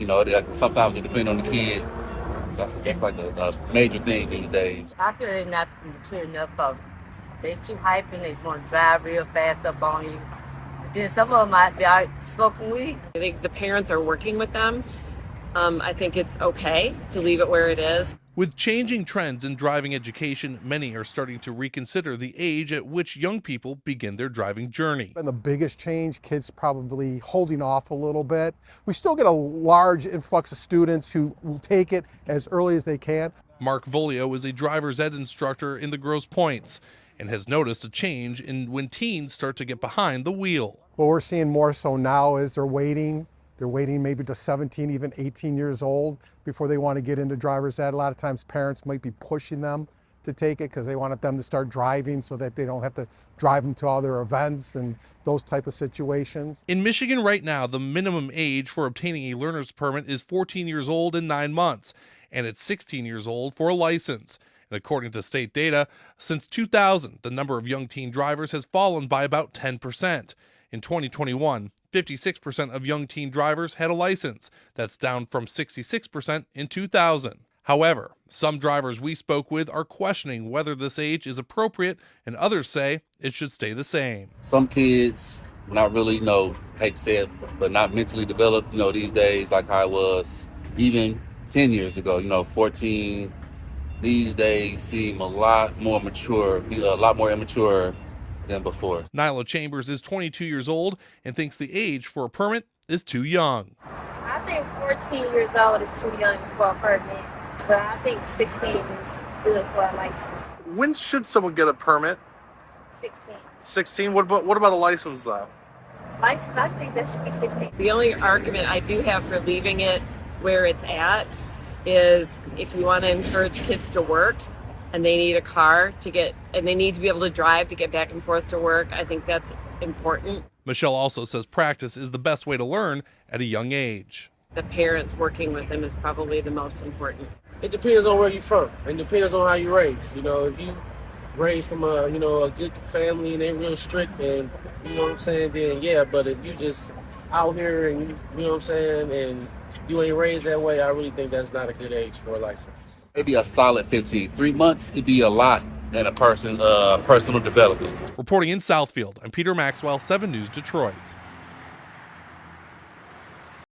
You know, sometimes it depends on the kid. That's like a major thing these days. I feel they're not mature enough of it. They too hyping, they just want to drive real fast up on you. Then some of them might be out smoking weed. I think the parents are working with them. I think it's okay to leave it where it is. With changing trends in driving education, many are starting to reconsider the age at which young people begin their driving journey. And the biggest change, kids probably holding off a little bit. We still get a large influx of students who will take it as early as they can. Mark Volio is a driver's ed instructor in the Grosse Pointes and has noticed a change in when teens start to get behind the wheel. What we're seeing more so now is they're waiting maybe to 17, even 18 years old before they want to get into driver's ed. A lot of times parents might be pushing them to take it because they want them to start driving so that they don't have to drive them to all their events and those type of situations. In Michigan right now, the minimum age for obtaining a learner's permit is 14 years old and 9 months, and it's 16 years old for a license. And according to state data, since 2000, the number of young teen drivers has fallen by about 10%. In 2021, 56% of young teen drivers had a license. That's down from 66% in 2000. However, some drivers we spoke with are questioning whether this age is appropriate, and others say it should stay the same. Some kids, not really, hate to say it, but not mentally developed, these days like I was even 10 years ago, 14. These days seem a lot more mature, a lot more immature than before. Nyla Chambers is 22 years old and thinks the age for a permit is too young. I think 14 years old is too young for a permit, but I think 16 is good for a license. When should someone get a permit? 16. 16? What about a license though? License, I think that should be 16. The only argument I do have for leaving it where it's at is if you want to encourage kids to work and they need a car and they need to be able to drive to get back and forth to work, I think that's important. Michelle also says practice is the best way to learn at a young age. The parents working with them is probably the most important. It depends on where you're from. It depends on how you raised. If you raised from a good family and they're real strict and, you know what I'm saying, then yeah, but if you just out here and, you know what I'm saying, and you ain't raised that way, I really think that's not a good age for a license. Maybe a solid 15. 3 months could be a lot in a personal development. Reporting in Southfield, I'm Peter Maxwell, 7 News Detroit.